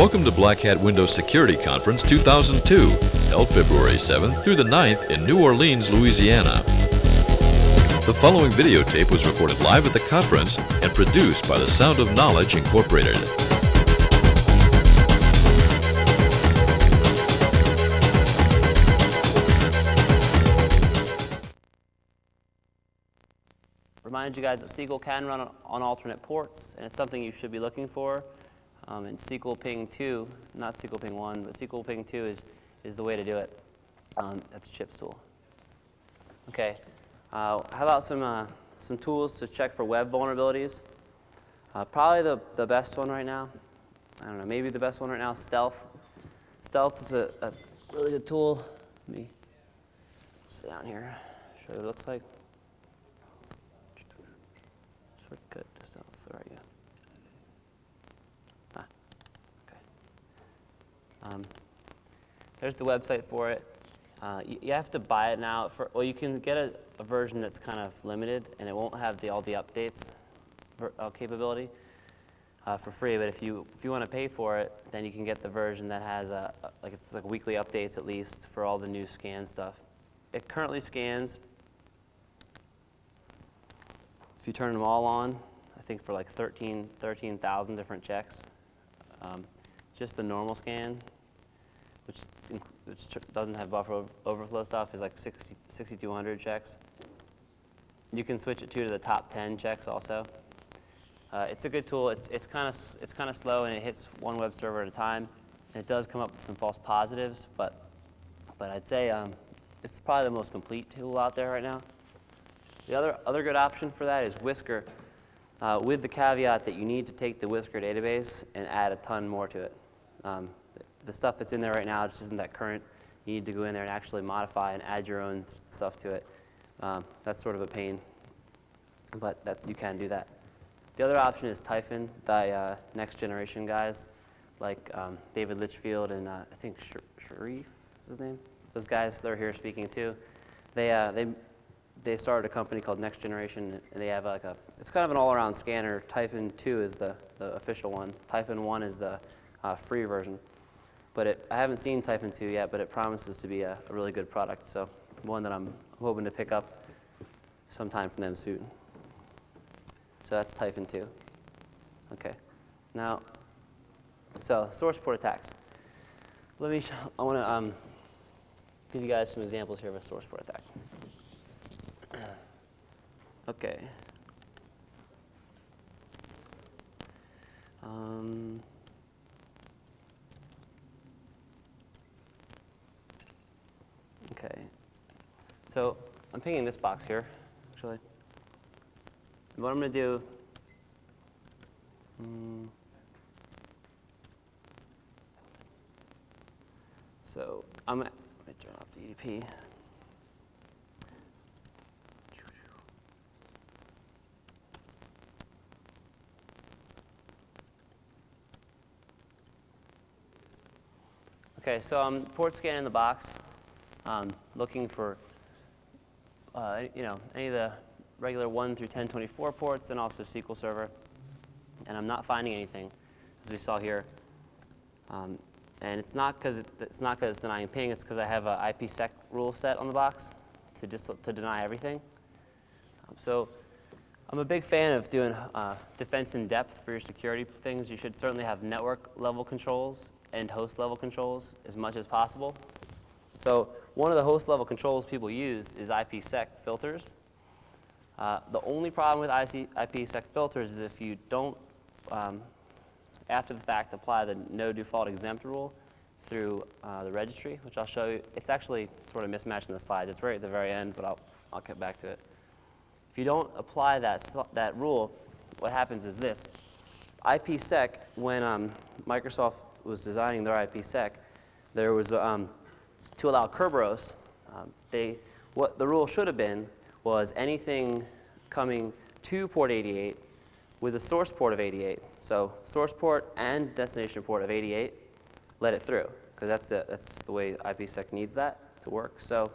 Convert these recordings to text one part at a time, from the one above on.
Welcome to Black Hat Windows Security Conference 2002, held February 7th through the 9th in New Orleans, Louisiana. The following videotape was recorded live at the conference and produced by the Sound of Knowledge Incorporated. Remind you guys that SQL can run on alternate ports, and it's something you should be looking for. And SQL ping 2, not SQL ping 1, but SQL ping 2 is the way to do it. That's a CHIPS tool. Okay, how about some tools to check for web vulnerabilities? Probably the best one right now, I don't know, maybe the best one right now is Stealth. Stealth is a really good tool. Let me sit down here, show you what it looks like. Shortcut to Stealth, where are you? There's the website for it. You have to buy it now. Well, you can get a version that's kind of limited, and it won't have all the updates capability for free. But if you want to pay for it, then you can get the version that has it's like weekly updates at least for all the new scan stuff. It currently scans, if you turn them all on, I think for like 13,000 different checks. Just the normal scan, which doesn't have buffer overflow stuff, is like 6,200 checks. You can switch it to the top 10 checks also. It's a good tool. It's kind of slow, and it hits one web server at a time. And it does come up with some false positives, but I'd say it's probably the most complete tool out there right now. The other good option for that is Whisker, with the caveat that you need to take the Whisker database and add a ton more to it. The stuff that's in there right now just isn't that current. You need to go in there and actually modify and add your own stuff to it. That's sort of a pain, but you can do that. The other option is Typhon, the next generation guys, like David Litchfield and I think Sharif is his name. Those guys, they're here speaking too. They started a company called Next Generation, and they have it's kind of an all-around scanner. Typhon 2 is the official one. Typhon 1 is the free version. But I haven't seen Typhon 2 yet, but it promises to be a really good product. So one that I'm hoping to pick up sometime from them soon. So that's Typhon 2. Okay. Now, so source port attacks. I want to give you guys some examples here of a source port attack. Okay. Okay. So I'm pinging this box here, actually. And what I'm going to do, so let me turn off the UDP. Okay, so I'm port scanning the box, looking for any of the regular 1 through 1024 ports, and also SQL Server, and I'm not finding anything, as we saw here. And it's not because it's denying ping; it's because I have an IPsec rule set on the box to deny everything. So I'm a big fan of doing defense in depth for your security things. You should certainly have network level controls and host level controls as much as possible. So one of the host level controls people use is IPsec filters. The only problem with IPsec filters is if you don't, after the fact, apply the no default exempt rule through the registry, which I'll show you. It's actually sort of mismatched in the slides. It's right at the very end, but I'll get back to it. If you don't apply that rule, what happens is this. IPsec, when Microsoft was designing their IPsec, there was, to allow Kerberos, what the rule should have been was anything coming to port 88 with a source port of 88. So source port and destination port of 88, let it through, because that's the way IPsec needs that to work. So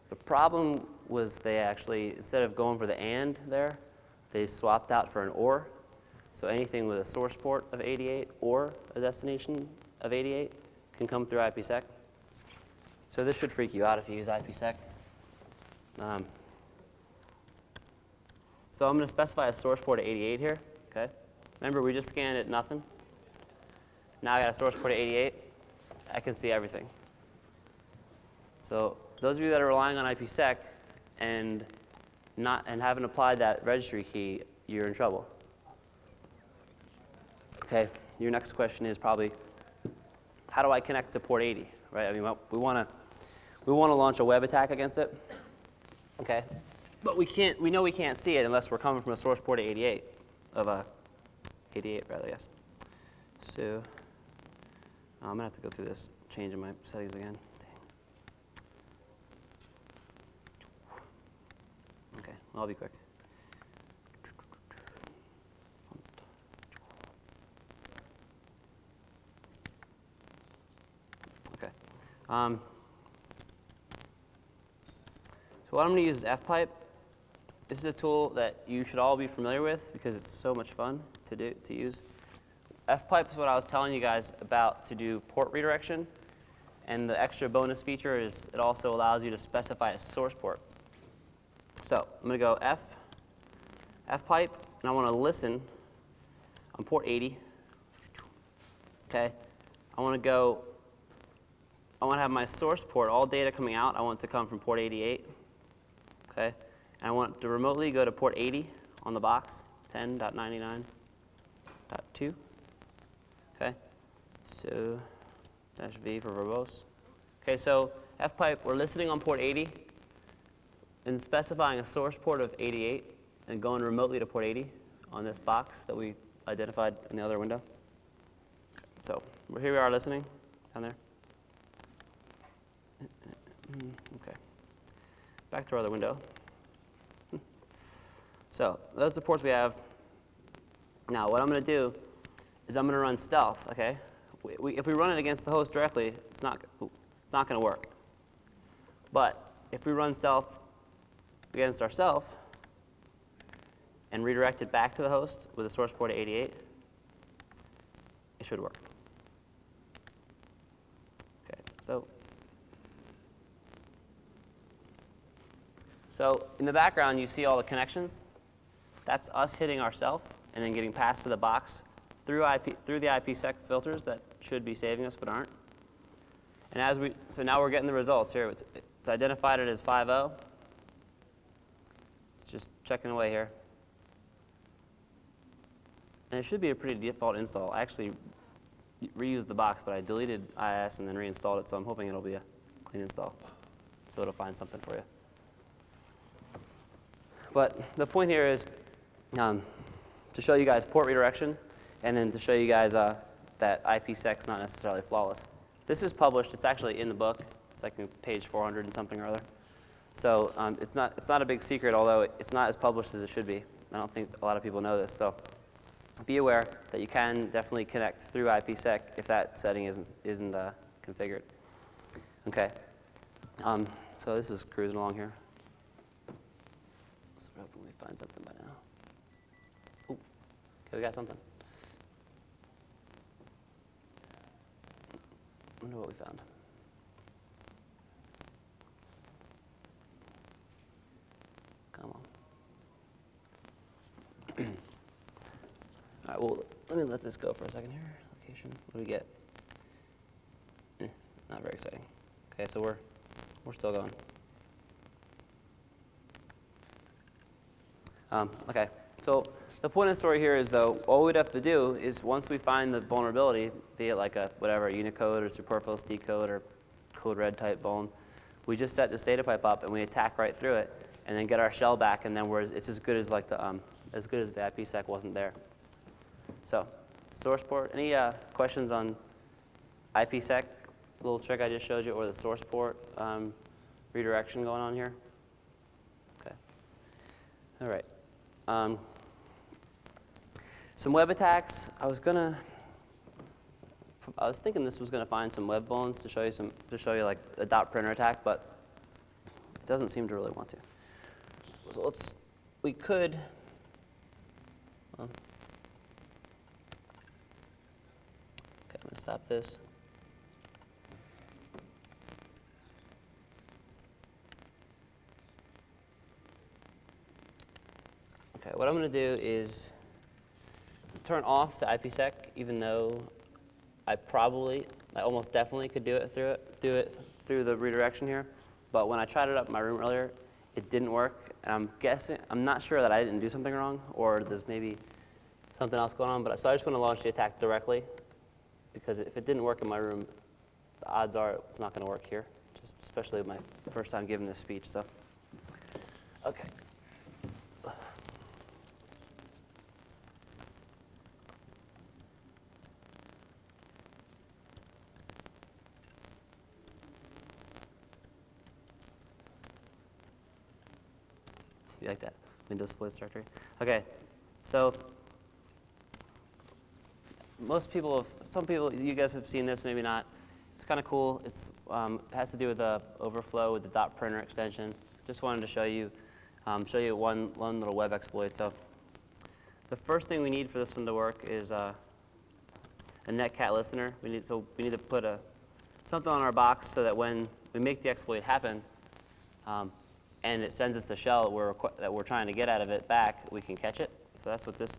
the problem was they actually, instead of going for the and there, they swapped out for an or. So anything with a source port of 88 or a destination of 88 can come through IPsec. So this should freak you out if you use IPsec. So I'm going to specify a source port at 88 here. Okay. Remember, we just scanned at nothing. Now I got a source port at 88. I can see everything. So those of you that are relying on IPsec and haven't applied that registry key, you're in trouble. Okay. Your next question is probably, how do I connect to port 80? Right. I mean, well, we want to launch a web attack against it. Okay. But we know we can't see it unless we're coming from a source port at 88 of 88 rather, yes. So I'm gonna have to go through this, changing my settings again. Dang. Okay, I'll be quick. Okay. So what I'm going to use is fpipe. This is a tool that you should all be familiar with because it's so much fun to use. Fpipe is what I was telling you guys about to do port redirection. And the extra bonus feature is it also allows you to specify a source port. So I'm going to go fpipe, and I want to listen on port 80. Okay. I want to have my source port, all data coming out, I want it to come from port 88. Okay. And I want to remotely go to port 80 on the box, 10.99.2. Okay. So -V for verbose. Okay, so fpipe, we're listening on port 80 and specifying a source port of 88 and going remotely to port 80 on this box that we identified in the other window. So here we are listening down there. Okay. Back to our other window. So those are the ports we have. Now what I'm going to do is I'm going to run stealth. Okay. If we run it against the host directly, it's not going to work. But if we run stealth against ourselves and redirect it back to the host with a source port at 88, it should work. Okay. So in the background, you see all the connections. That's us hitting ourself and then getting passed to the box through the IPsec filters that should be saving us but aren't. And so now we're getting the results here. It's identified it as 5.0. It's just checking away here. And it should be a pretty default install. I actually reused the box, but I deleted IIS and then reinstalled it, so I'm hoping it'll be a clean install. So it'll find something for you. But the point here is to show you guys port redirection, and then to show you guys that IPsec is not necessarily flawless. This is published. It's actually in the book. It's like page 400 and something or other. So it's not a big secret, although it's not as published as it should be. I don't think a lot of people know this. So be aware that you can definitely connect through IPsec if that setting isn't configured. Okay. So this is cruising along here. So we're hoping we find something by now. Oh, okay, we got something. I wonder what we found. Come on. All right, well, let me let this go for a second here. Location, what do we get? Not very exciting. Okay, so we're still going. Okay, so the point of the story here is, though, all we'd have to do is once we find the vulnerability, be it like a Unicode or superfluous decode or code red type vuln, we just set this data pipe up and we attack right through it, and then get our shell back, and then it's as good as the IPsec wasn't there. So source port. Any questions on IPsec? Little trick I just showed you, or the source port redirection going on here. Okay. All right. Some web attacks. I was thinking this was gonna find some web vulns to show you like a dot printer attack, but it doesn't seem to really want to. So we could. Okay, I'm gonna stop this. I'm going to do is turn off the IPsec, even though I almost definitely could do it through the redirection here. But when I tried it up in my room earlier, it didn't work. And I'm not sure that I didn't do something wrong, or there's maybe something else going on. So I just want to launch the attack directly, because if it didn't work in my room, the odds are it's not going to work here, just especially my first time giving this speech. So, okay. You like that? Windows split directory. Okay, so some people, you guys have seen this, maybe not. It's kind of cool. It has to do with the overflow with the dot printer extension. Just wanted to show you one little web exploit. So the first thing we need for this one to work is a netcat listener. We need to put something on our box so that when we make the exploit happen, and it sends us the shell that we're trying to get out of it back, we can catch it. So that's what this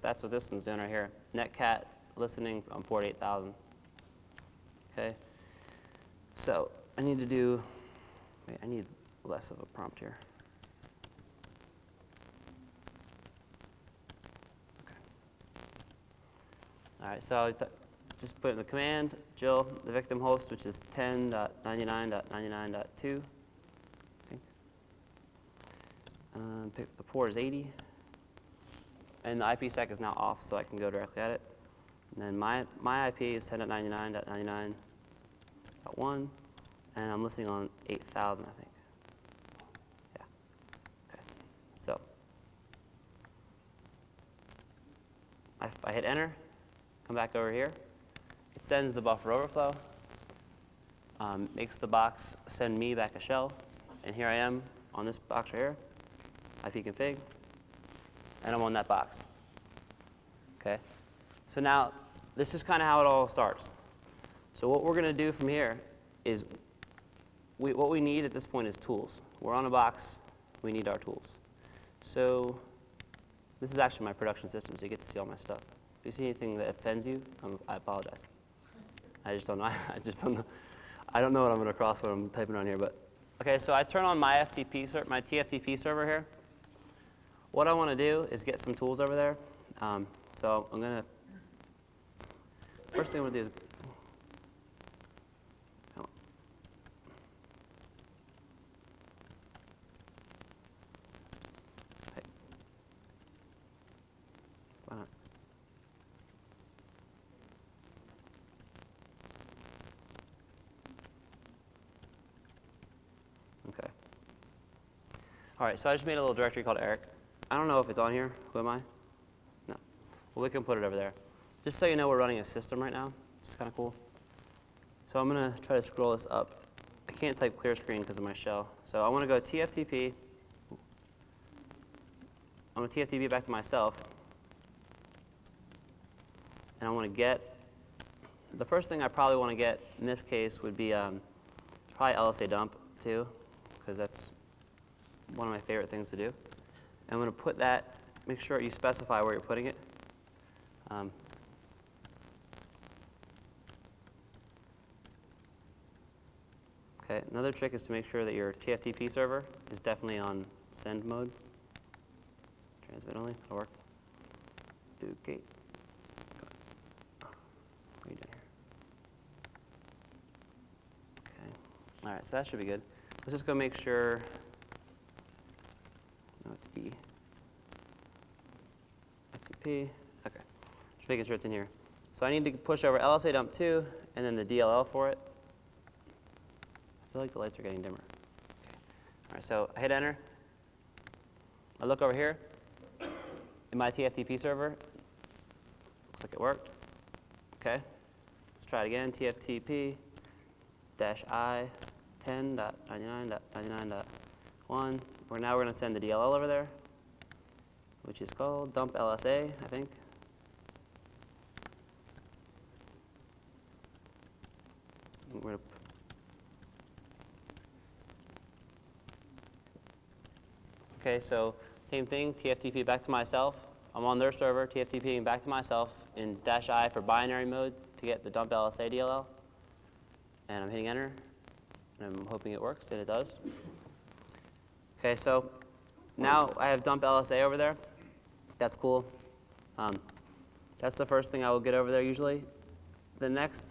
one's doing right here. Netcat listening on port 8000. Okay. So I need less of a prompt here. Okay. All right. So just put in the command, Jill, the victim host, which is 10.99.99.2. The port is 80, and the IPsec is now off, so I can go directly at it. And then my IP is 10.99.99.1, and I'm listening on 8,000, I think. Yeah. Okay. So I hit enter, come back over here. It sends the buffer overflow, makes the box send me back a shell, and here I am on this box right here. ipconfig, and I'm on that box. Okay, so now this is kind of how it all starts. So what we're going to do from here is what we need at this point is tools. We're on a box. We need our tools. So this is actually my production system, so you get to see all my stuff. If you see anything that offends you, I apologize. I just don't know. I don't know what I'm going to cross when I'm typing on here. But okay, so I turn on my TFTP server here. What I want to do is get some tools over there. So I'm going to, first thing I'm going to do is, come on. Hey. Why not? Okay. All right, so I just made a little directory called Erik. I don't know if it's on here. Who am I? No. Well, we can put it over there. Just so you know, we're running a system right now, which is kind of cool. So I'm going to try to scroll this up. I can't type clear screen because of my shell. So I want to go TFTP. I'm going to TFTP back to myself. And I want to get, the first thing I probably want to get in this case would be probably LSA dump too, because that's one of my favorite things to do. I'm going to put that, make sure you specify where you're putting it. Okay, another trick is to make sure that your TFTP server is definitely on send mode. Transmit only, that'll work. Duplicate. What are you doing here? Okay, all right, so that should be good. Let's just go make sure. No, it's E. FTP. Okay. Just making sure it's in here. So I need to push over LSA dump 2 and then the DLL for it. I feel like the lights are getting dimmer. Okay. All right, so I hit enter. I look over here in my TFTP server. Looks like it worked. Okay. Let's try it again. TFTP -I 10.99.99.1. Now we're going to send the DLL over there, which is called dump LSA, I think. We're gonna okay, so same thing, TFTP back to myself. I'm on their server, TFTPing back to myself in -I for binary mode to get the dump LSA DLL. And I'm hitting enter, and I'm hoping it works, and it does. Okay, so now I have dump LSA over there. That's cool. That's the first thing I will get over there usually. The next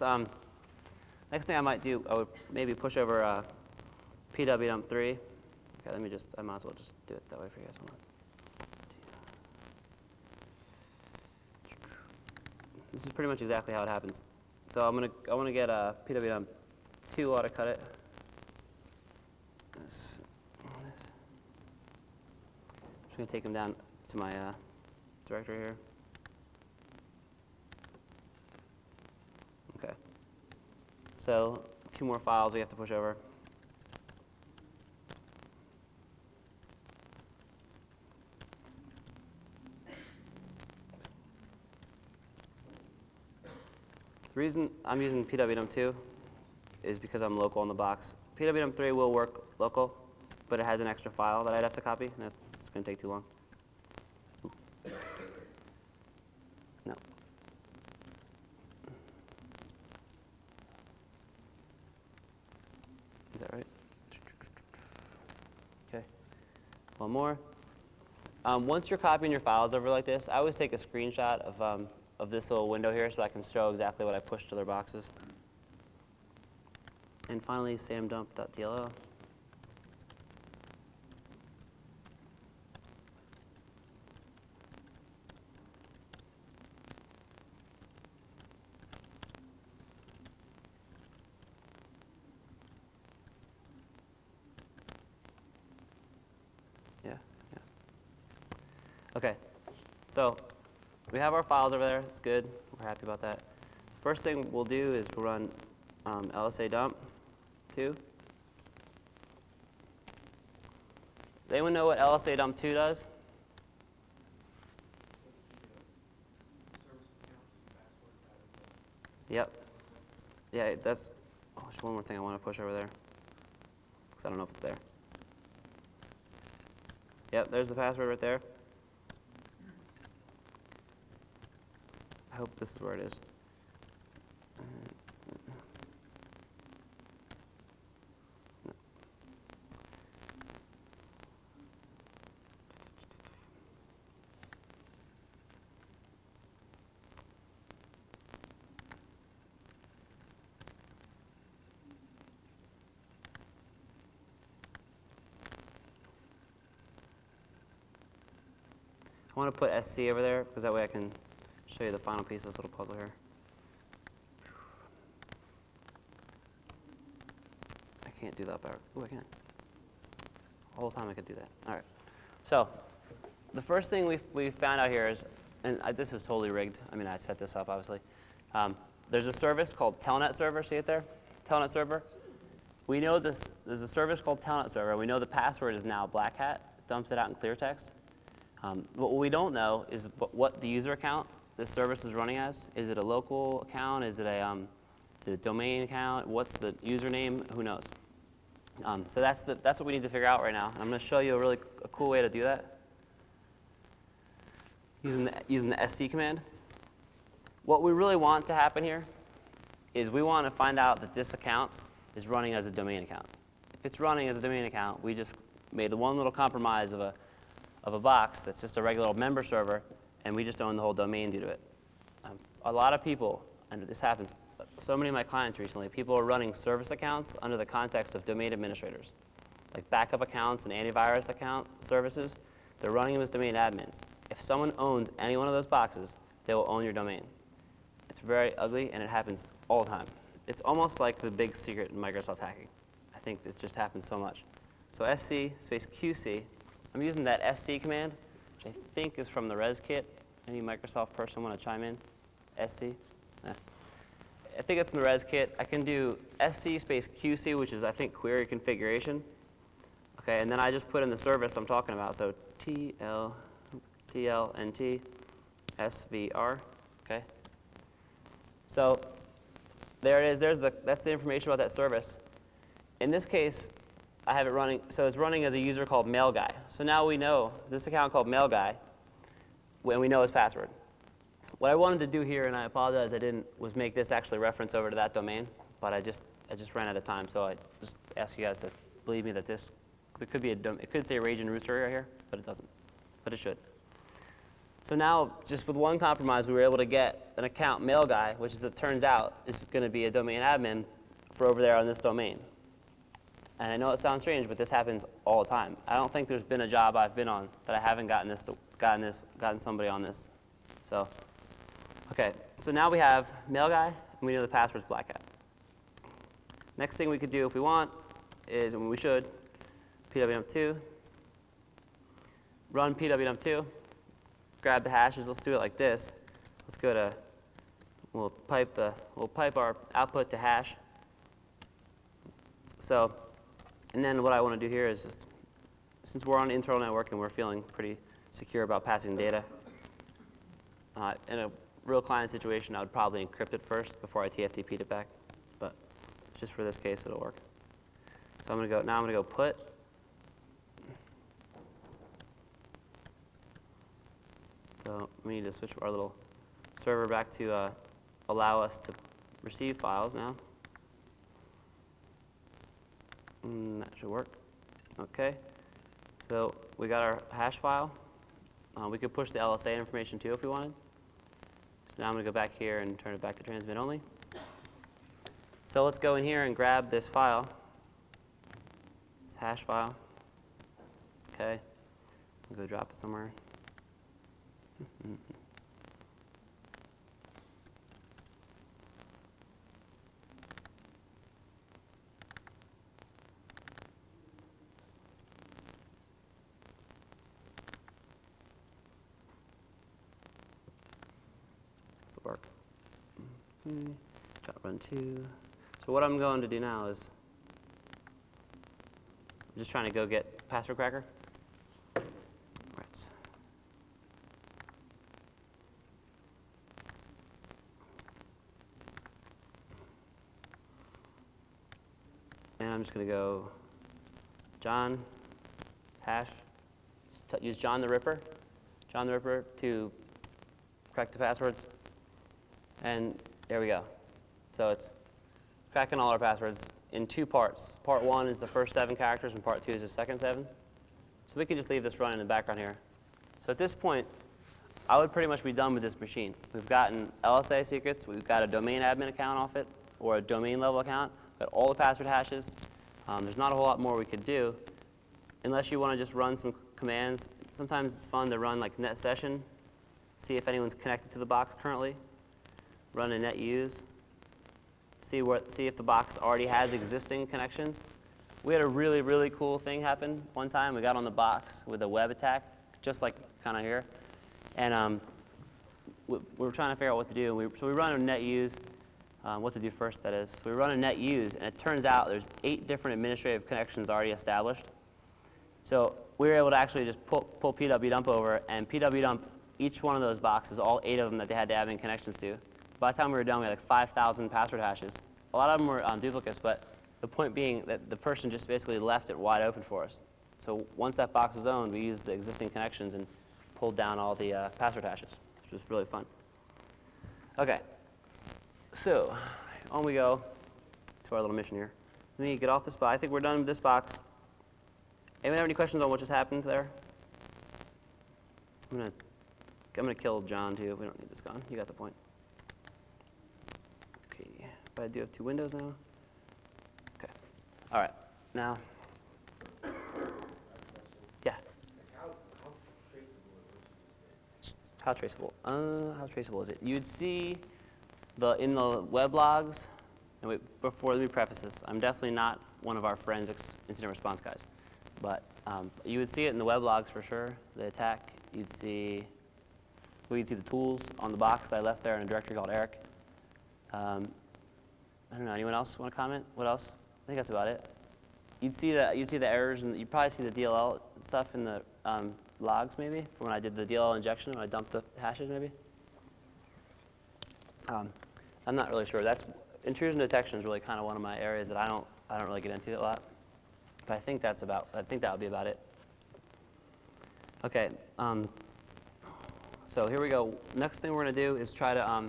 next thing I might do, I would maybe push over pt.2. Okay, let me just, I might as well just do it that way for you guys. Hold on. This is pretty much exactly how it happens. So I want to get pt.2 ought to cut it. This. I'm just going to take them down to my directory here. Okay. So 2 more files we have to push over. The reason I'm using pt.2 is because I'm local on the box. pt.3 will work local, but it has an extra file that I'd have to copy, and that's going to take too long. Ooh. No. Is that right? Okay. One more. Once you're copying your files over like this, I always take a screenshot of this little window here so I can show exactly what I pushed to their boxes. And finally, samdump.dll. Yeah. Okay, so we have our files over there. It's good. We're happy about that. First thing we'll do is we'll run LSA dump 2. Does anyone know what LSA dump 2 does? Yep. Yeah, that's there's one more thing I want to push over there, because I don't know if it's there. Yep, there's the password right there. I hope this is where it is. No. I want to put SC over there because that way I can show you the final piece of this little puzzle here. I can't do that better. Oh, I can. The whole time I could do that. All right. So the first thing we found out here is, and this is totally rigged. I mean, I set this up, obviously. There's a service called Telnet Server. See it there? Telnet Server. We know this. There's a service called Telnet Server. We know the password is now Black Hat. It dumps it out in clear text. But what we don't know is what the user account this service is running as. Is it a local account? Is it a domain account? What's the username? Who knows? So that's what we need to figure out right now. And I'm going to show you a cool way to do that using the SC command. What we really want to happen here is we want to find out that this account is running as a domain account. If it's running as a domain account, we just made the one little compromise of a box that's just a regular old member server, and we just own the whole domain due to it. A lot of people, and this happens, so many of my clients recently, people are running service accounts under the context of domain administrators. Like backup accounts and antivirus account services, they're running them as domain admins. If someone owns any one of those boxes, they will own your domain. It's very ugly, and it happens all the time. It's almost like the big secret in Microsoft hacking. I think it just happens so much. So SC space QC, I'm using that SC command, which I think is from the res kit. Any Microsoft person want to chime in? SC? I think it's in the res kit. I can do SC space QC, which is, I think, query configuration. Okay, and then I just put in the service I'm talking about. So TLNT SVR. Okay. So there it is. That's the information about that service. In this case, I have it running. So it's running as a user called MailGuy. So now we know this account called MailGuy. when we know his password. What I wanted to do here, and I apologize I didn't, was make this actually reference over to that domain, but I just ran out of time, so I just ask you guys to believe me that there could be it could say rage and rooster right here, but it doesn't, but it should. So now, just with one compromise, we were able to get an account mail guy, which, as it turns out, is going to be a domain admin for over there on this domain. And I know it sounds strange, but this happens all the time. I don't think there's been a job I've been on that I haven't gotten somebody on this. So, okay. So now we have mail guy, and we know the password's black hat. Next thing we could do if we want is, and we should, pt.2, run pt.2, grab the hashes. Let's do it like this. Let's go to, we'll pipe our output to hash. So, and then what I want to do here is just, since we're on an internal network and we're feeling pretty secure about passing data, in a real client situation, I would probably encrypt it first before I TFTP'd it back. But just for this case, it'll work. So I'm going to go put. So we need to switch our little server back to allow us to receive files now. That should work. Okay. So we got our hash file. We could push the LSA information too if we wanted. So now I'm going to go back here and turn it back to transmit only. So let's go in here and grab this file, this hash file. Okay. I'll go drop it somewhere. Work. Run 2. So what I'm going to do now is I'm just trying to go get password cracker. Right. And I'm just going to go John hash. Use John the Ripper to crack the passwords. And there we go. So it's cracking all our passwords in 2 parts. Part 1 is the first 7 characters, and part 2 is the second 7. So we can just leave this running in the background here. So at this point, I would pretty much be done with this machine. We've gotten LSA secrets. We've got a domain admin account off it, or a domain level account. We've got all the password hashes. There's not a whole lot more we could do, unless you want to just run some commands. Sometimes it's fun to run like net session, see if anyone's connected to the box currently. Run a net use, see if the box already has existing connections. We had a really, really cool thing happen one time. We got on the box with a web attack, just like kind of here. And we were trying to figure out what to do. So we run a net use, what to do first, that is. So we run a net use, and it turns out there's 8 different administrative connections already established. So we were able to actually just pull pwdump over, and pwdump each one of those boxes, all 8 of them that they had to have in connections to. By the time we were done, we had like 5,000 password hashes. A lot of them were duplicates, but the point being that the person just basically left it wide open for us. So once that box was owned, we used the existing connections and pulled down all the password hashes, which was really fun. Okay, so on we go to our little mission here. Let me get off this box. I think we're done with this box. Anyone have any questions on what just happened there? I'm gonna kill John too. We don't need this gone. You got the point. But I do have 2 windows now. Okay. All right. Now. Yeah. How traceable? How traceable is it? You'd see in the web logs. And let me preface this. I'm definitely not one of our forensics incident response guys, but you would see it in the web logs for sure. The attack. You'd see the tools on the box that I left there in a directory called Erik. I don't know. Anyone else want to comment? What else? I think that's about it. You'd see the errors, and you'd probably see the DLL stuff in the logs maybe from when I did the DLL injection when I dumped the hashes maybe. I'm not really sure. That's intrusion detection is really kind of one of my areas that I don't really get into a lot. But I think that would be about it. Okay. So here we go. Next thing we're going to do is try to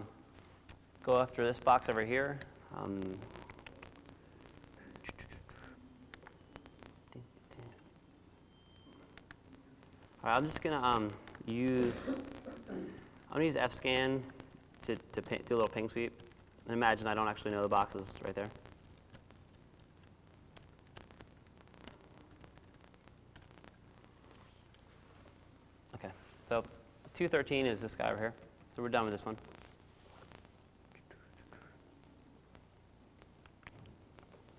go after this box over here. All right, I'm just going to use fscan to do a little ping sweep. And imagine I don't actually know the boxes right there. Okay, so 213 is this guy over here. So we're done with this one.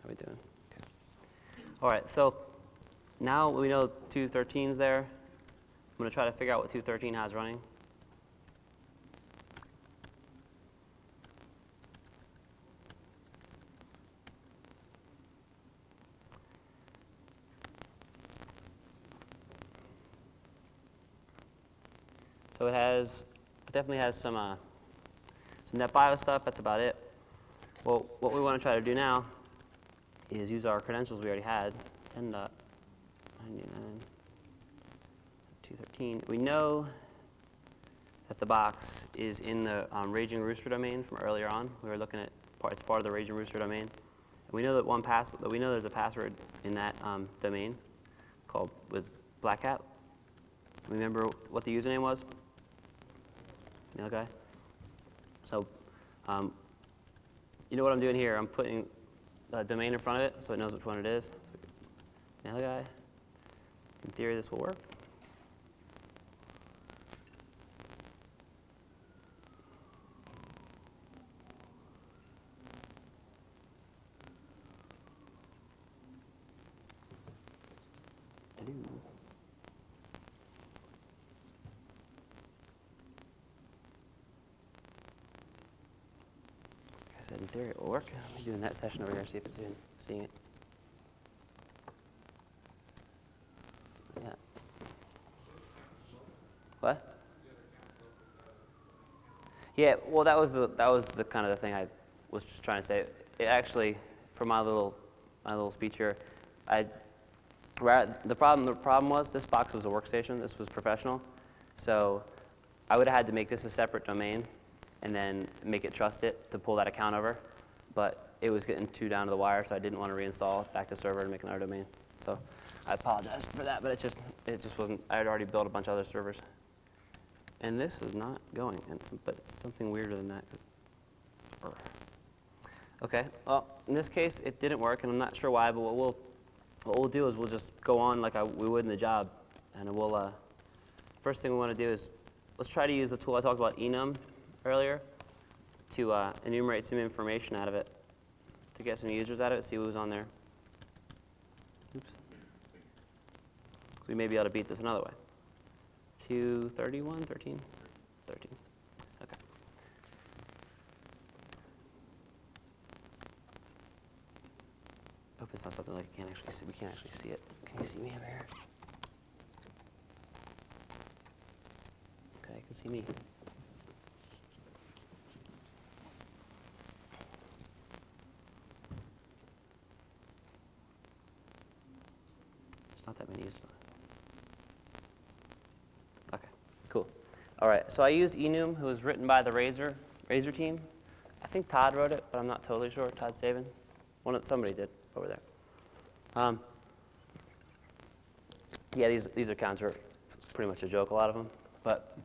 How are we doing? Okay. All right, so now we know 213 is there. I'm going to try to figure out what 213 has running. So it definitely has some NetBIOS stuff. That's about it. Well, what we want to try to do now is use our credentials we already had, 10.99, 213. We know that the box is in the Raging Rooster domain from earlier on. We were looking at it's part of the Raging Rooster domain. And we know that we know there's a password in that domain called with Black Hat. Remember what the username was? Okay. So, you know what I'm doing here? I'm putting the domain in front of it so it knows which one it is. Nail guy. In theory, this will work. In theory, it will work. Let me do that session over here, see if it's seeing it. Yeah. What? Yeah. Well, that was the kind of the thing I was just trying to say. It actually, for my little speech here, the problem was this box was a workstation. This was professional, so I would have had to make this a separate domain and then make it trust it to pull that account over. But it was getting too down to the wire, so I didn't want to reinstall it back to server and make another domain. So I apologize for that, but it just wasn't. I had already built a bunch of other servers. And this is not going, but it's something weirder than that. Okay, well, in this case, it didn't work, and I'm not sure why, but what we'll do is we'll just go on like we would in the job. And we'll, first thing we want to do is, let's try to use the tool I talked about, enum, earlier, to enumerate some information out of it, to get some users out of it, see who's on there. Oops. So we may be able to beat this another way. 231, 13? 13. Okay. Hope it's not something like we can't actually see it. Can you see me over here? Okay, I can see me. Not that many users. Okay, cool. All right, so I used enum, who was written by the Razor team. I think Todd wrote it, but I'm not totally sure. Todd Sabin, somebody did over there. Yeah, these accounts are pretty much a joke, a lot of them. But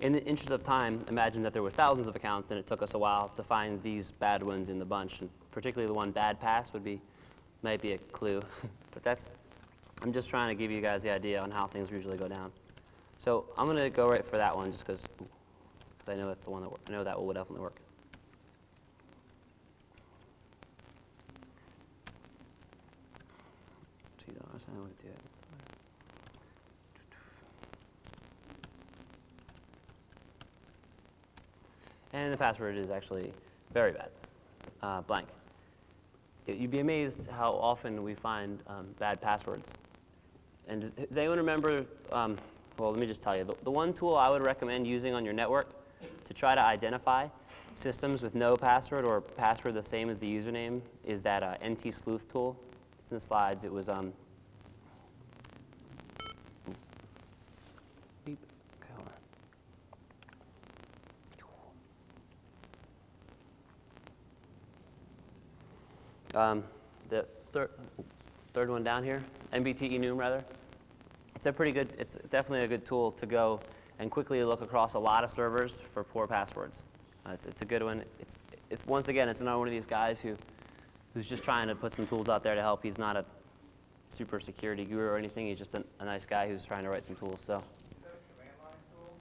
in the interest of time, imagine that there was thousands of accounts, and it took us a while to find these bad ones in the bunch, and particularly the one bad pass might be a clue. But I'm just trying to give you guys the idea on how things usually go down. So I'm going to go right for that one just because I know that's the one I know that will definitely work. Geez, I don't know what to do. And the password is actually very bad, blank. You'd be amazed how often we find bad passwords. And does anyone remember, well, let me just tell you, the one tool I would recommend using on your network to try to identify systems with no password or password the same as the username is that NT sleuth tool. It's in the slides. It was, beep. Okay, The third one down here, MBT enum rather. It's definitely a good tool to go and quickly look across a lot of servers for poor passwords. It's a good one. It's once again, it's another one of these guys who's just trying to put some tools out there to help. He's not a super security guru or anything. He's just a nice guy who's trying to write some tools. So. Is that a command line tool?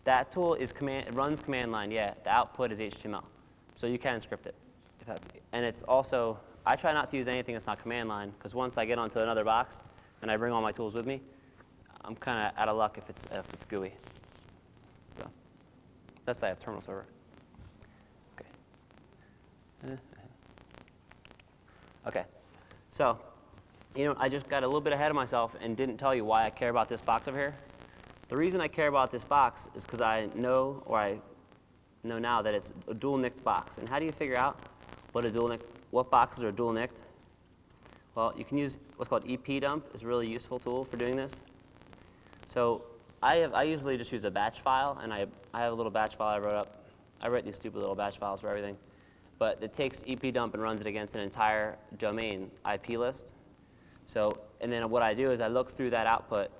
That tool is it runs command line, yeah. The output is HTML. So you can script it. And it's also, I try not to use anything that's not command line, because once I get onto another box and I bring all my tools with me, I'm kind of out of luck if it's GUI. So that's why I have terminal server. Okay. Okay. So, I just got a little bit ahead of myself and didn't tell you why I care about this box over here. The reason I care about this box is because I know now that it's a dual nicked box. And how do you figure out what boxes are dual nicked? Well, you can use what's called EP dump. It's a really useful tool for doing this. So I usually just use a batch file, and I have a little batch file I wrote up. I write these stupid little batch files for everything. But it takes EP dump and runs it against an entire domain IP list. So, and then what I do is I look through that output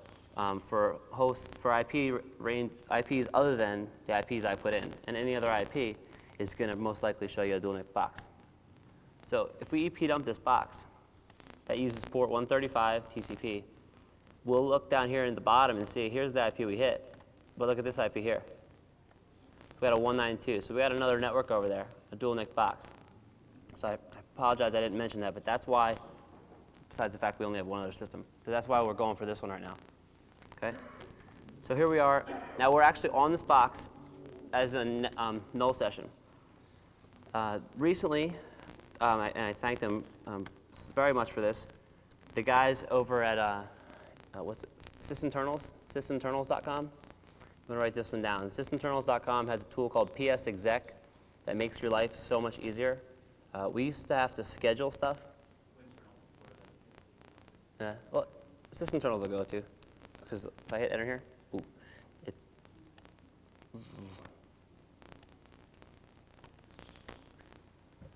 for hosts, for IPs other than the IPs I put in. And any other IP is going to most likely show you a dual nick box. So if we EP dump this box that uses port 135 TCP, we'll look down here in the bottom and see here's the IP we hit. But look at this IP here. We got a 192. So we got another network over there, a dual nick box. So I apologize I didn't mention that, but that's why, besides the fact we only have one other system, but that's why we're going for this one right now. Okay? So here we are. Now we're actually on this box as a null session. Recently, and I thank them very much for this, the guys over at sysinternals.com. I'm going to write this one down. Sysinternals.com has a tool called psexec that makes your life so much easier. We used to have to schedule stuff. Well, sysinternals will go to, because if I hit enter here,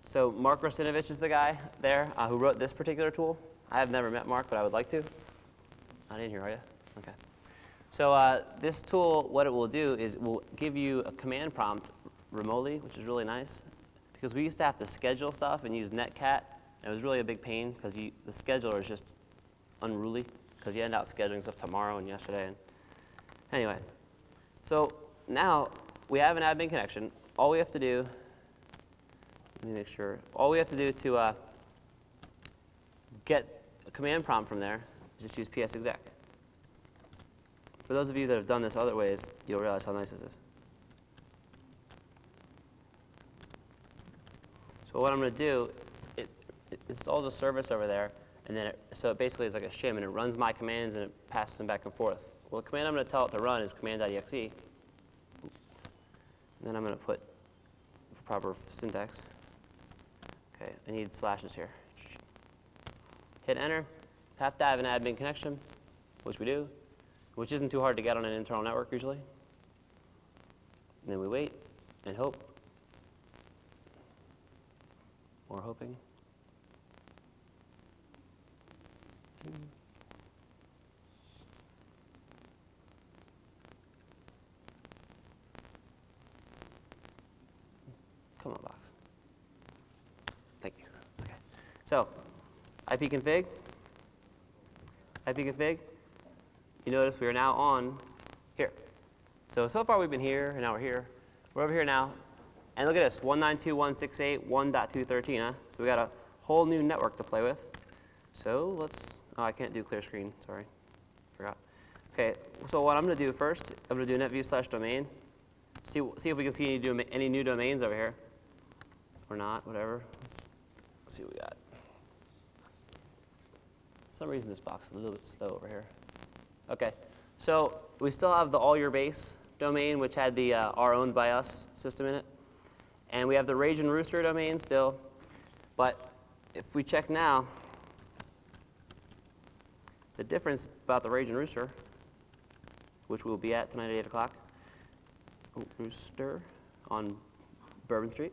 So Mark Rosinovich is the guy there who wrote this particular tool. I have never met Mark, but I would like to. Not in here, are you? Okay. So this tool, what it will do is it will give you a command prompt remotely, which is really nice. Because we used to have to schedule stuff and use netcat. And it was really a big pain because the scheduler is just unruly because you end up scheduling stuff tomorrow and yesterday. And anyway, so now we have an admin connection. All we have to do, let me make sure, all we have to do to get a command prompt from there is just use psexec. For those of you that have done this other ways, you'll realize how nice this is. So what I'm going to do, it's all the service over there, and then so it basically is like a shim, and it runs my commands and it passes them back and forth. Well, the command I'm going to tell it to run is command.exe. And then I'm going to put proper syntax. Okay, I need slashes here. Hit enter. Have to have an admin connection, which we do, which isn't too hard to get on an internal network usually. And then we wait and hope. More hoping. Come on, box. Thank you. Okay. So, ipconfig. You notice we are now on here. So far we've been here, and now we're here. We're over here now. And look at this, 192.168.1.213, huh? So we got a whole new network to play with. So let's, oh, I can't do clear screen, sorry. Forgot. Okay, so what I'm going to do first, I'm going to do netview/domain. See if we can see any new domains over here. Or not, whatever. Let's see what we got. For some reason this box is a little bit slow over here. Okay, so we still have the all your base domain, which had the our owned by us system in it. And we have the Rage and Rooster domain still. But if we check now, the difference about the Rage and Rooster, which we'll be at tonight at 8 o'clock, Rooster on Bourbon Street,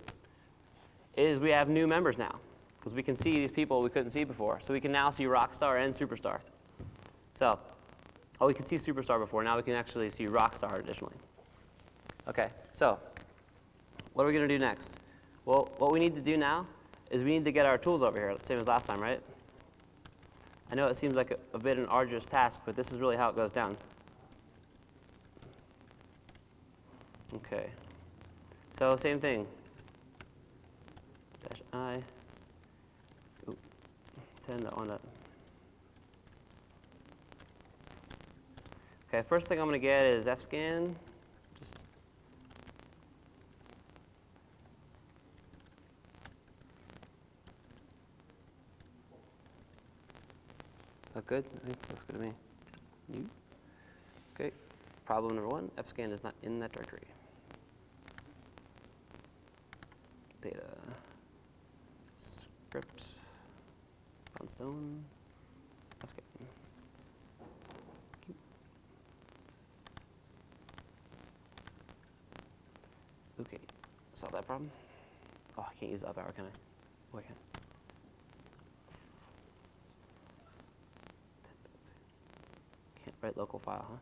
is we have new members now. because we can see these people we couldn't see before. So we can now see Rockstar and Superstar. So, we could see Superstar before. Now we can actually see Rockstar additionally. Okay, so what are we going to do next? Well, what we need to do now is we need to get our tools over here, same as last time, right? I know it seems like a bit an arduous task, but this is really how it goes down. Okay, so same thing. Dash I. Ooh, 10.1. Okay, first thing I'm going to get is fscan. Just look good? I think it looks good to me. You? Okay. Problem number 1, fscan is not in that directory. Data. Script. Foundstone. Fscan. Okay. Solve that problem. Oh, I can't use the up arrow, can I? Oh, I can. Can't write local file, huh?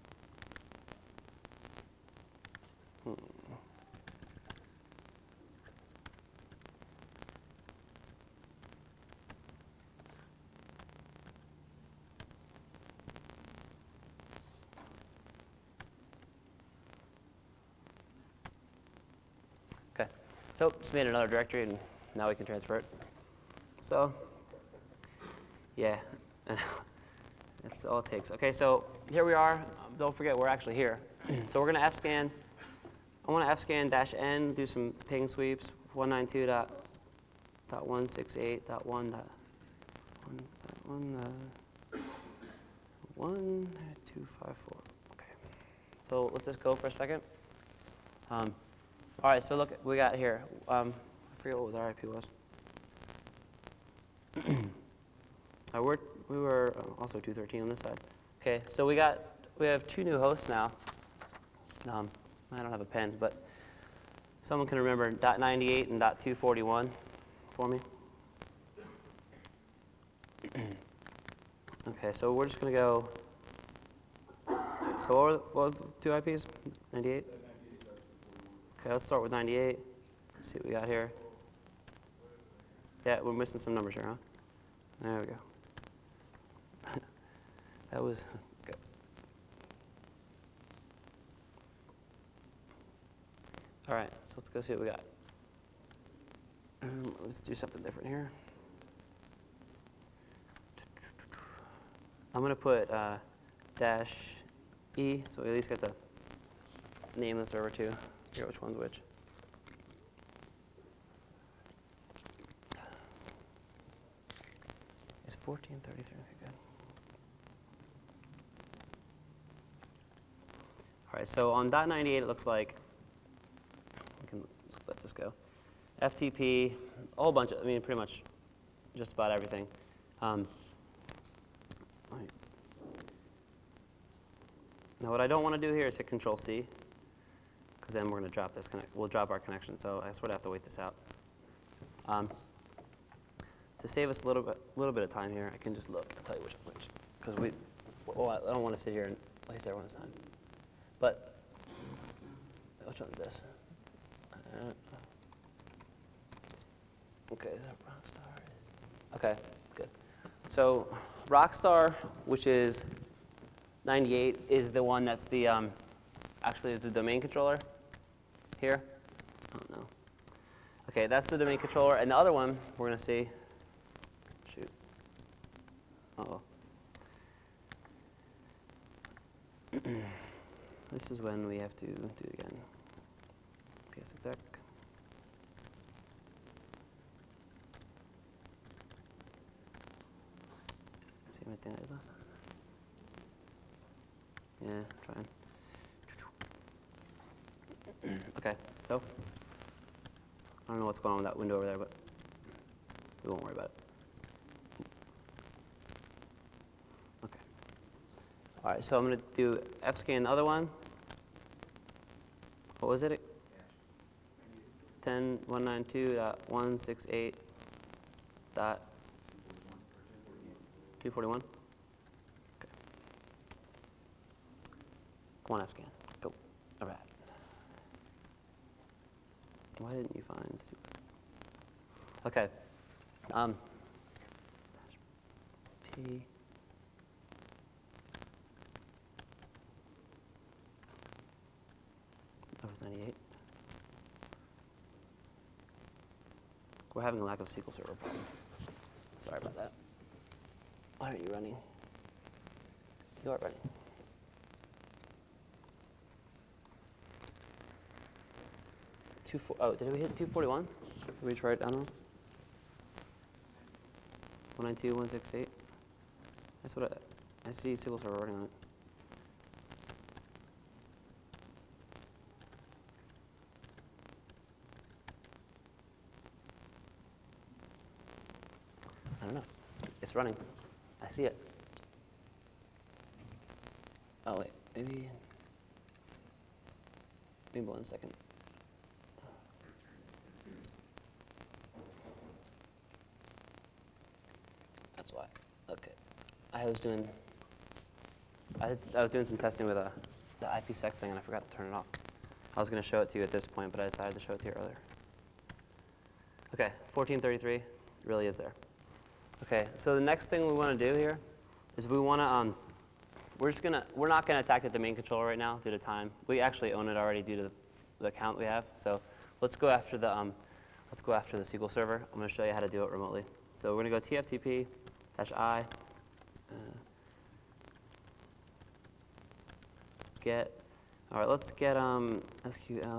Okay, so just made another directory, and now we can transfer it. So, yeah, that's all it takes. Okay, so here we are. Don't forget, we're actually here. So we're going to fscan. I want to fscan -n, do some ping sweeps, 192.168.1.1.254. Okay. So let this go for a second. All right, so look, we got here. I forget what our IP was. We were also 213 on this side. Okay, so we have 2 new hosts now. I don't have a pen, but someone can remember .98 and .241 for me. Okay, so we're just going to go. So what was the 2 IPs? 98? Okay, let's start with 98. Let's see what we got here. Yeah, we're missing some numbers here, huh? There we go. That was good. All right, so let's go see what we got. Let's do something different here. I'm going to put -E, so we at least get the name of the server too. Figure which one's which. Is 1433? Okay, good. All right, so on .98 it looks like we can let this go. FTP, a whole bunch of, pretty much just about everything. Now what I don't want to do here is hit Control-C, because then we're going to drop this. We'll drop our connection, so I sort of have to wait this out. To save us a little bit of time here, I can just look. I'll tell you which, because I don't want to sit here and waste everyone's time. But which one's this? Okay, so Rockstar is. Okay, good. So Rockstar, which is 98, is the one that's the actually is the domain controller here. Oh no. Okay, that's the domain controller, and the other one we're gonna see. Shoot. Uh-oh. This is when we have to do it again. PS exec. Same thing I did last time. Yeah, trying. Okay, so I don't know what's going on with that window over there, but we won't worry about it. Okay. All right, so I'm going to do fscan the other one. What was it? 10.192.168. dot 241. Okay. Come on, Fscan. Go. All right. Why didn't you find super? Okay. P. That was 98. We're having a lack of SQL Server problem. Sorry about that. Why aren't you running? You are running. Oh, did we hit 241? Did we just write it down wrong? 192.168. That's what I see SQL Server running on it. I don't know. It's running. I see it. Oh wait, maybe 1 second. That's why. Okay. I was doing some testing with the IPsec thing, and I forgot to turn it off. I was going to show it to you at this point, but I decided to show it to you earlier. Okay, 1433 really is there. Okay, so the next thing we want to do here is we want to we're not going to attack the domain controller right now due to time. We actually own it already due to the account we have. So let's go after the SQL Server. I'm going to show you how to do it remotely. So we're going to go tftp-i get. All right, let's get sqll. I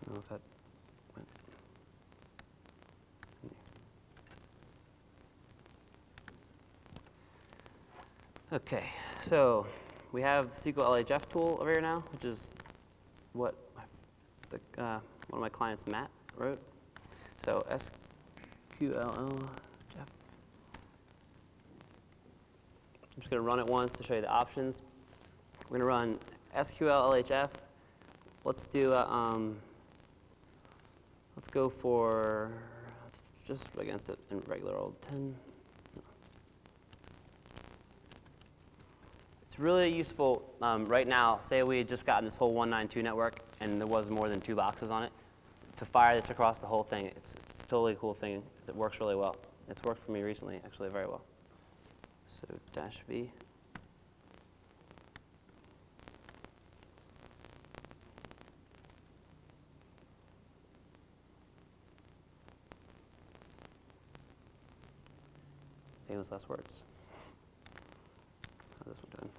don't know if that went. Okay, so we have SQL LHF tool over here now, which is what one of my clients, Matt, wrote. So SQL LHF. I'm just going to run it once to show you the options. We're going to run SQL LHF. Let's do let's go for just against it in regular old 10. It's really useful right now. Say we had just gotten this whole 192 network and there was more than 2 boxes on it. To fire this across the whole thing, it's a totally cool thing. It works really well. It's worked for me recently, actually, very well. So -v. Famous last words. How's this one doing?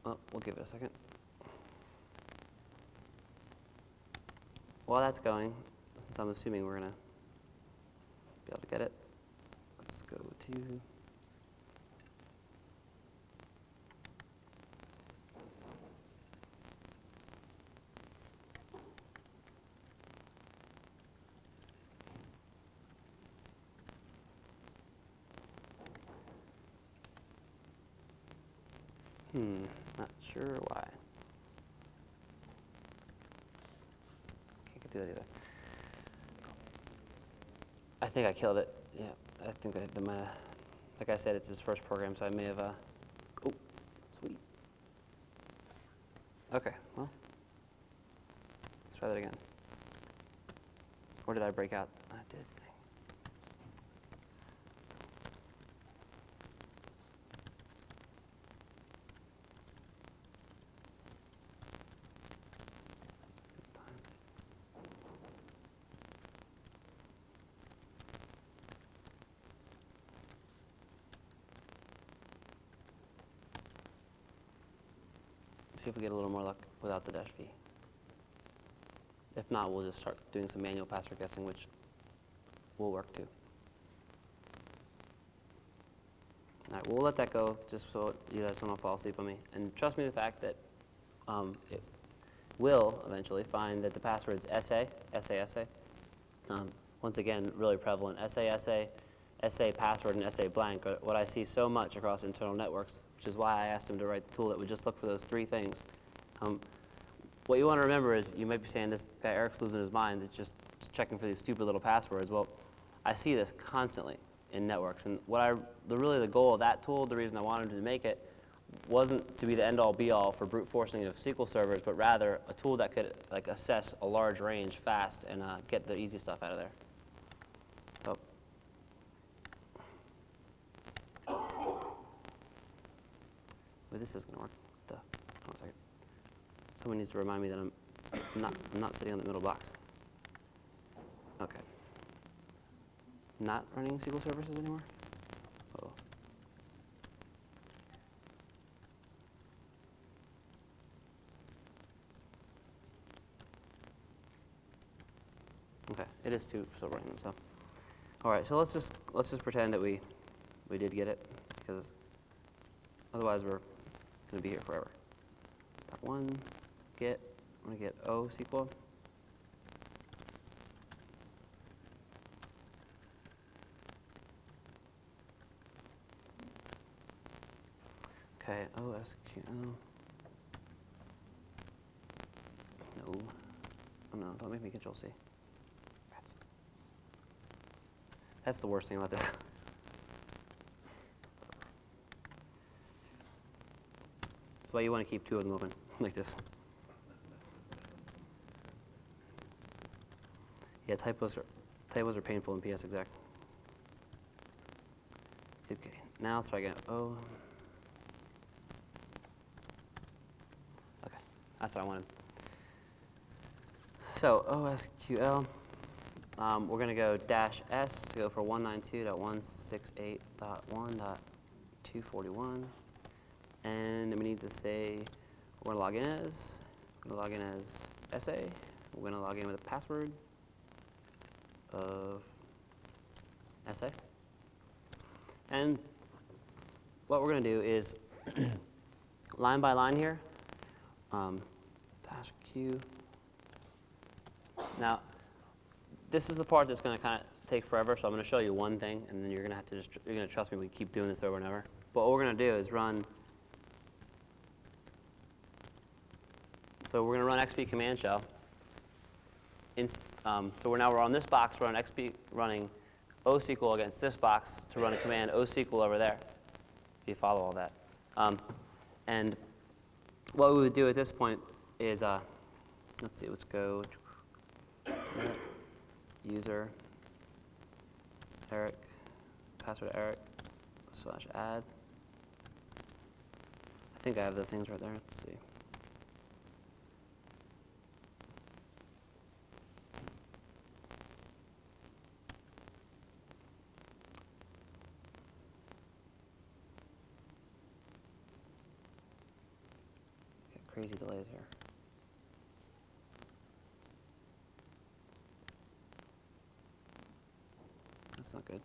Well, we'll give it a second. While that's going, since I'm assuming we're going to be able to get it, let's go to not sure why. Can't do that either. I think I killed it. Yeah, I think they might have, like I said, it's his first program, so I may have, oh, sweet. Okay, well, let's try that again. Or did I break out? I did. See if we get a little more luck without the -v. If not, we'll just start doing some manual password guessing, which will work too. All right, we'll let that go just so you guys don't fall asleep on me. And trust me, the fact that it will eventually find that the password is SA. Once again, really prevalent. SA password, and SA blank are what I see so much across internal networks, which is why I asked him to write the tool that would just look for those three things. What you want to remember is, you might be saying, this guy Eric's losing his mind, it's just checking for these stupid little passwords. Well, I see this constantly in networks, and really the goal of that tool, the reason I wanted to make it, wasn't to be the end-all be-all for brute forcing of SQL servers, but rather a tool that could assess a large range fast and get the easy stuff out of there. So, wait, this is going to work. Hold on a second. Someone needs to remind me that I'm not sitting on the middle box. Okay. Not running SQL services anymore? Uh-oh. Okay, it is still running them. So, all right. So let's just pretend that we did get it, because otherwise we're going to be here forever. .1 get. I'm going to get O SQL. Okay, OSQL. No. Oh no, don't make me Control C. That's the worst thing about this. That's why you want to keep two of them open, like this. Yeah, typos are painful in PS exec. Okay, now let's try again. Oh. Okay, that's what I wanted. So OSQL. We're going to go -s to go for 192.168.1.241. And we need to say we're going to log in as, SA. We're going to log in with a password of SA. And what we're going to do is line by line here, -q. Now, this is the part that's going to kind of take forever, so I'm going to show you one thing, and then you're going to have to you're going to trust me we keep doing this over and over. But what we're going to do is run, so we're going to run XP command shell. So we're on this box, we're on XP running OSQL against this box to run a command OSQL over there, if you follow all that. And what we would do at this point is, let's see, let's go user Erik, password Erik, /add. I think I have the things right there. Let's see. Got crazy delays here. That's not good.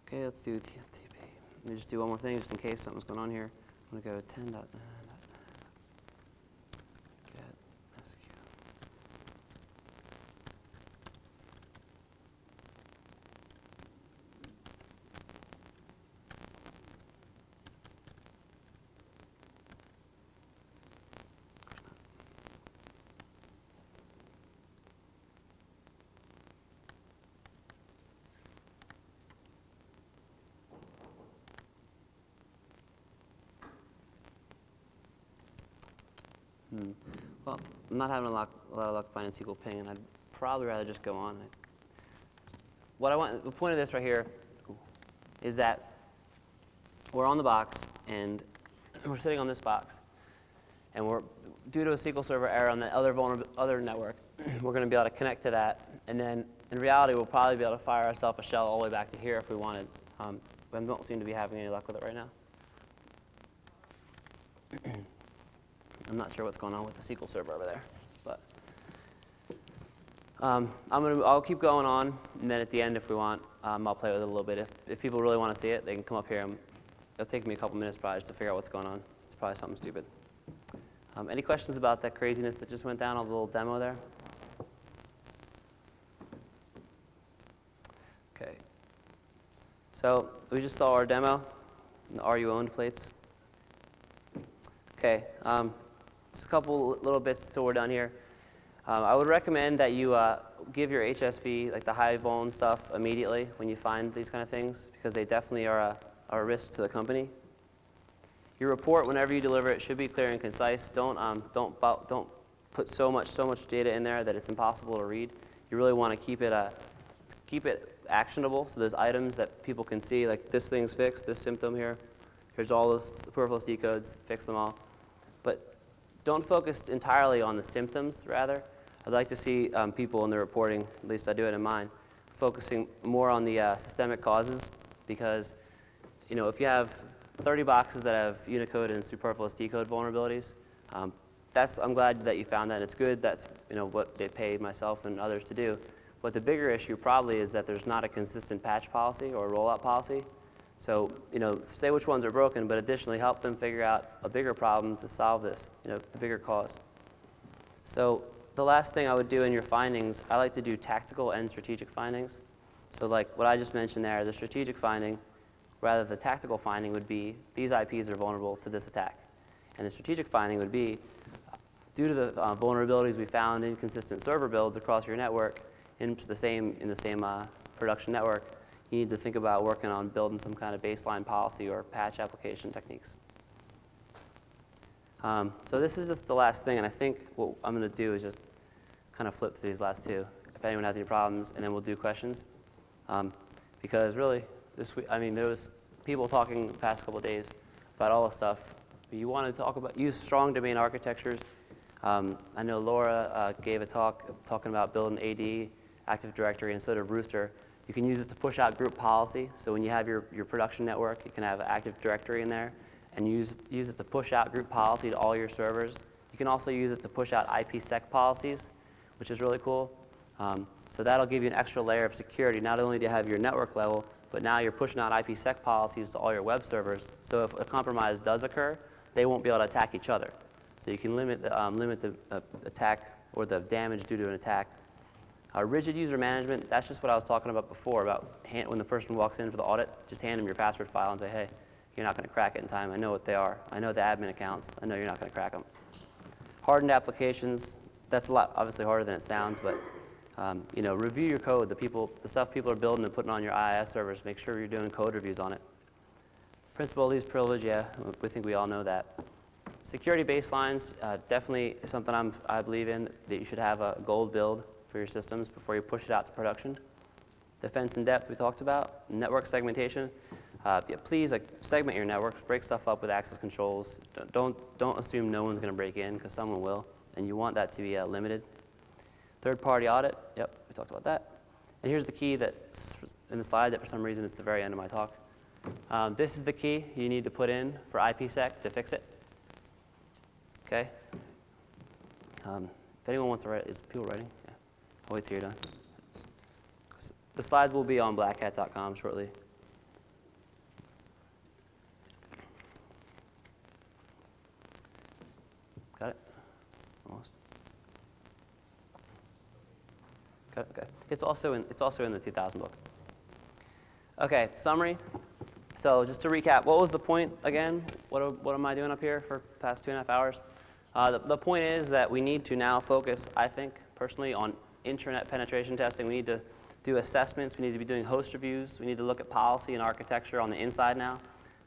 Okay, let's do TP. Let me just do one more thing, just in case something's going on here. I'm going to go 10.get SQ. Well, I'm not having a lot of luck finding SQL ping, and I'd probably rather just go on. The point of this right here is that we're on the box, and we're sitting on this box, and due to a SQL Server error on the other network, we're going to be able to connect to that, and then in reality, we'll probably be able to fire ourselves a shell all the way back to here if we wanted. We don't seem to be having any luck with it right now. I'm not sure what's going on with the SQL Server over there, but I'll keep going on, and then at the end, if we want, I'll play with it a little bit. If people really want to see it, they can come up here it'll take me a couple minutes probably just to figure out what's going on. It's probably something stupid. Any questions about that craziness that just went down on the little demo there? Okay. So we just saw our demo, the RU owned plates. Okay, just a couple little bits till we're done here. I would recommend that you give your HSV, like the high vol stuff, immediately when you find these kind of things, because they definitely are a risk to the company. Your report, whenever you deliver it, should be clear and concise. Don't put so much data in there that it's impossible to read. You really want to keep it actionable. So there's items that people can see, like this thing's fixed, this symptom here. Here's all those superfluous decodes, fix them all. But don't focus entirely on the symptoms, rather. I'd like to see people in the reporting, at least I do it in mine, focusing more on the systemic causes, because if you have 30 boxes that have Unicode and superfluous decode vulnerabilities, I'm glad that you found that, and it's good. That's what they pay myself and others to do. But the bigger issue probably is that there's not a consistent patch policy or rollout policy. So, say which ones are broken, but additionally help them figure out a bigger problem to solve this, the bigger cause. So the last thing I would do in your findings, I like to do tactical and strategic findings. So like what I just mentioned there, the strategic finding, rather the tactical finding would be these IPs are vulnerable to this attack. And the strategic finding would be due to the vulnerabilities we found in consistent server builds across your network in the same production network, you need to think about working on building some kind of baseline policy or patch application techniques. So this is just the last thing, and I think what I'm going to do is just kind of flip through these last two, if anyone has any problems, and then we'll do questions. Because really, this week, there was people talking the past couple of days about all this stuff. You want to talk about, use strong domain architectures. I know Laura gave a talk talking about building AD, Active Directory, and so did Rooster. You can use it to push out group policy. So when you have your production network, you can have Active Directory in there and use it to push out group policy to all your servers. You can also use it to push out IPsec policies, which is really cool. So that'll give you an extra layer of security. Not only do you have your network level, but now you're pushing out IPsec policies to all your web servers. So if a compromise does occur, they won't be able to attack each other. So you can limit the attack or the damage due to an attack. Rigid user management, that's just what I was talking about before, about when the person walks in for the audit, just hand them your password file and say, hey, you're not going to crack it in time. I know what they are. I know the admin accounts. I know you're not going to crack them. Hardened applications, that's a lot obviously harder than it sounds, but review your code. The stuff people are building and putting on your IIS servers, make sure you're doing code reviews on it. Principal least privilege, yeah, we think we all know that. Security baselines, definitely something I believe in, that you should have a gold build for your systems before you push it out to production. Defense in depth we talked about. Network segmentation. Please segment your networks, break stuff up with access controls. Don't assume no one's going to break in, because someone will, and you want that to be limited. Third-party audit. Yep, we talked about that. And here's the key that's in the slide that for some reason it's the very end of my talk. This is the key you need to put in for IPsec to fix it. Okay. If anyone wants to write, is people writing? Yeah. I'll wait till you're done. The slides will be on blackhat.com shortly. Got it? Almost. Got it? Okay. It's also in the 2000 book. Okay, summary. So just to recap, what was the point again? What am I doing up here for the past 2.5 hours? The point is that we need to now focus, I think, personally, on intranet penetration testing. We need to do assessments. We need to be doing host reviews. We need to look at policy and architecture on the inside now.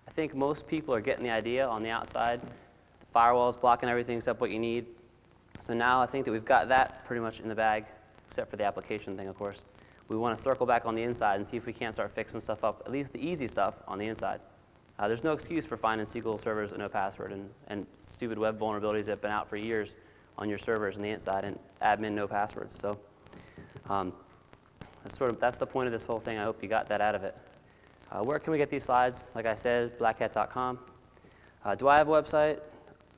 I think most people are getting the idea on the outside. The firewall is blocking everything except what you need. So now I think that we've got that pretty much in the bag, except for the application thing, of course. We want to circle back on the inside and see if we can't start fixing stuff up, at least the easy stuff on the inside. There's no excuse for finding SQL servers with no password and stupid web vulnerabilities that have been out for years on your servers on the inside and admin no passwords. So that's the point of this whole thing. I hope you got that out of it. Where can we get these slides? Like I said, blackhat.com. Do I have a website?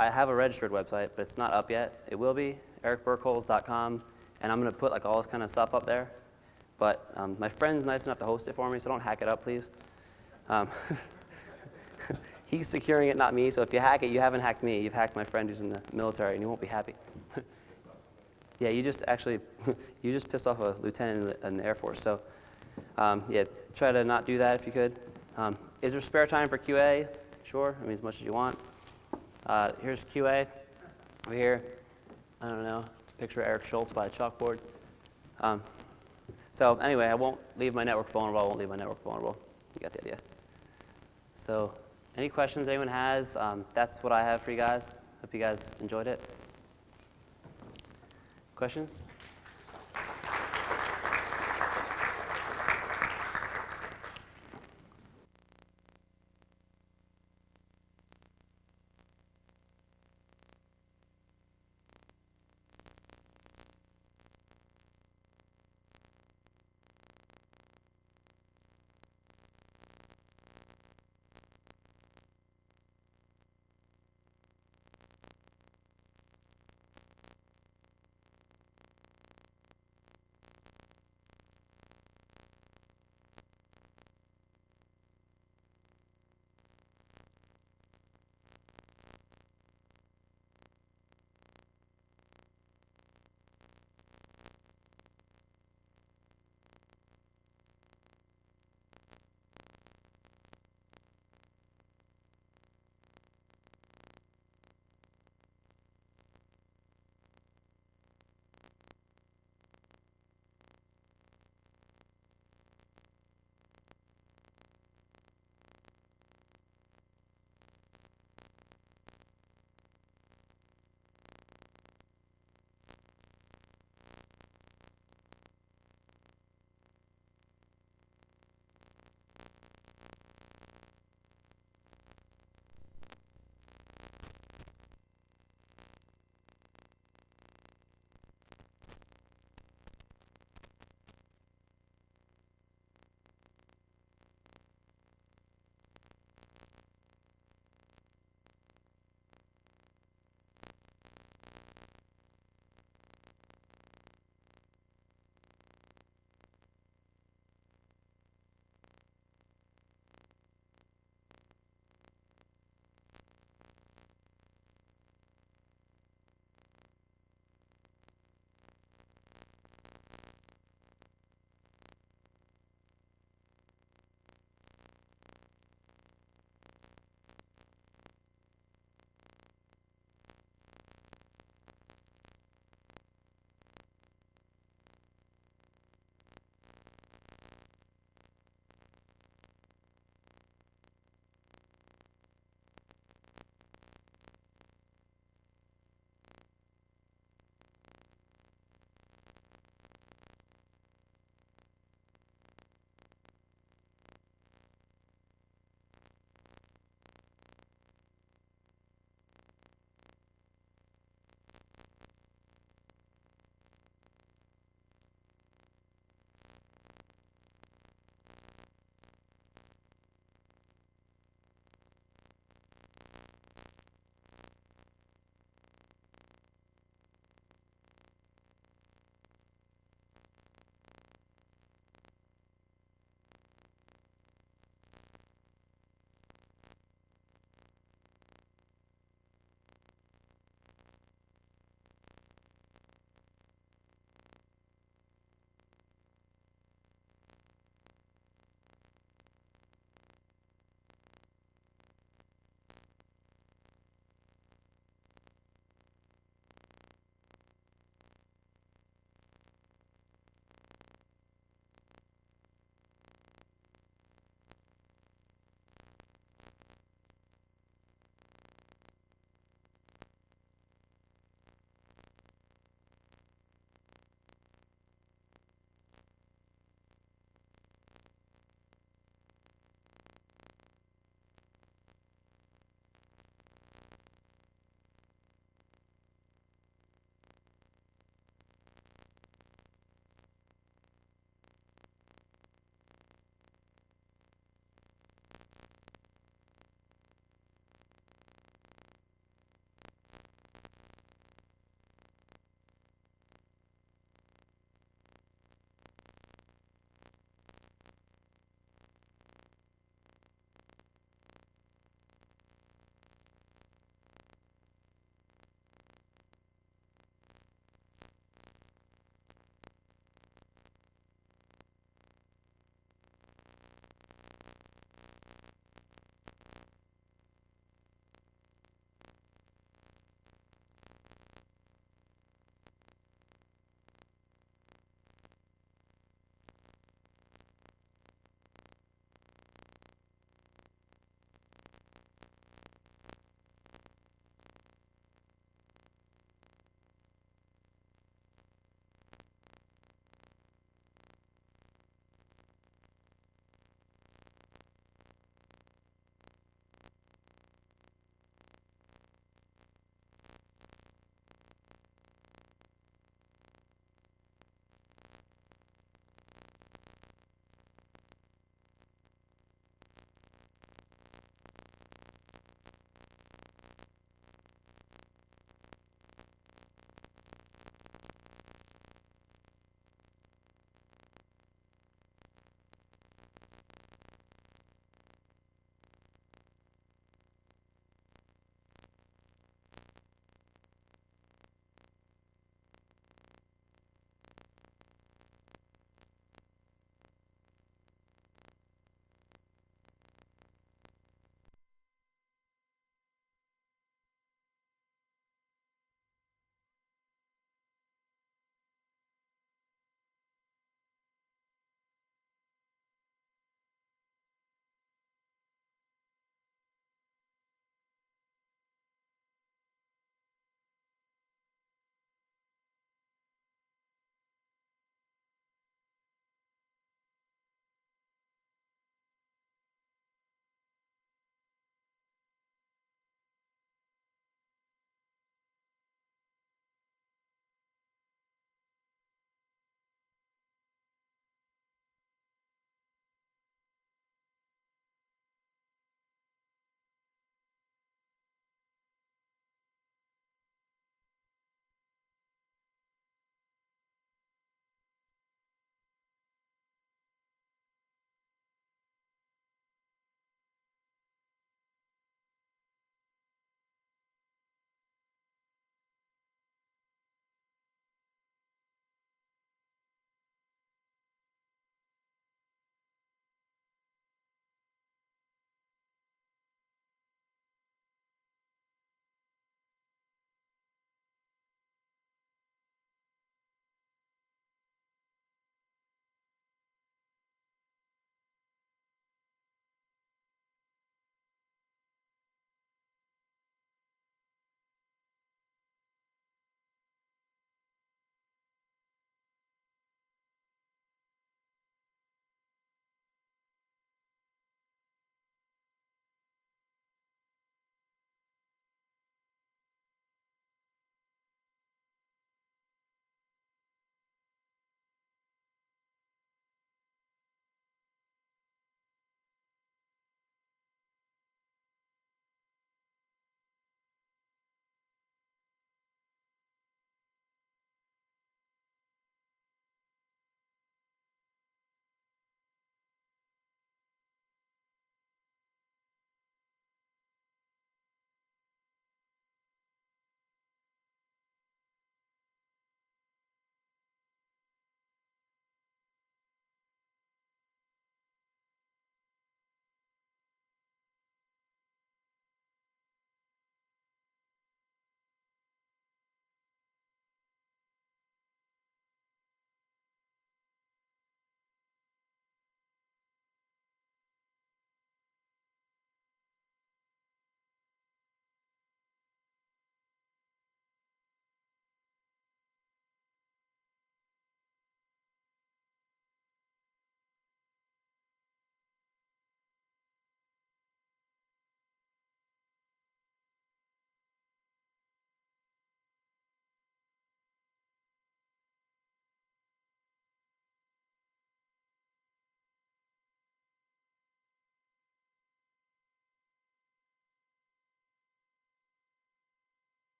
I have a registered website, but it's not up yet. It will be, ericbirkholz.com, and I'm going to put all this kind of stuff up there. But my friend's nice enough to host it for me, so don't hack it up, please. He's securing it, not me. So if you hack it, you haven't hacked me. You've hacked my friend who's in the military, and you won't be happy. Yeah, you just actually, you just pissed off a lieutenant in the Air Force. So yeah, try to not do that if you could. Is there spare time for QA? Sure, I mean as much as you want. Here's QA over here. I don't know, picture of Erik Schultz by a chalkboard. So anyway, I won't leave my network vulnerable. I won't leave my network vulnerable. You got the idea. So any questions anyone has? That's what I have for you guys. Hope you guys enjoyed it. Questions?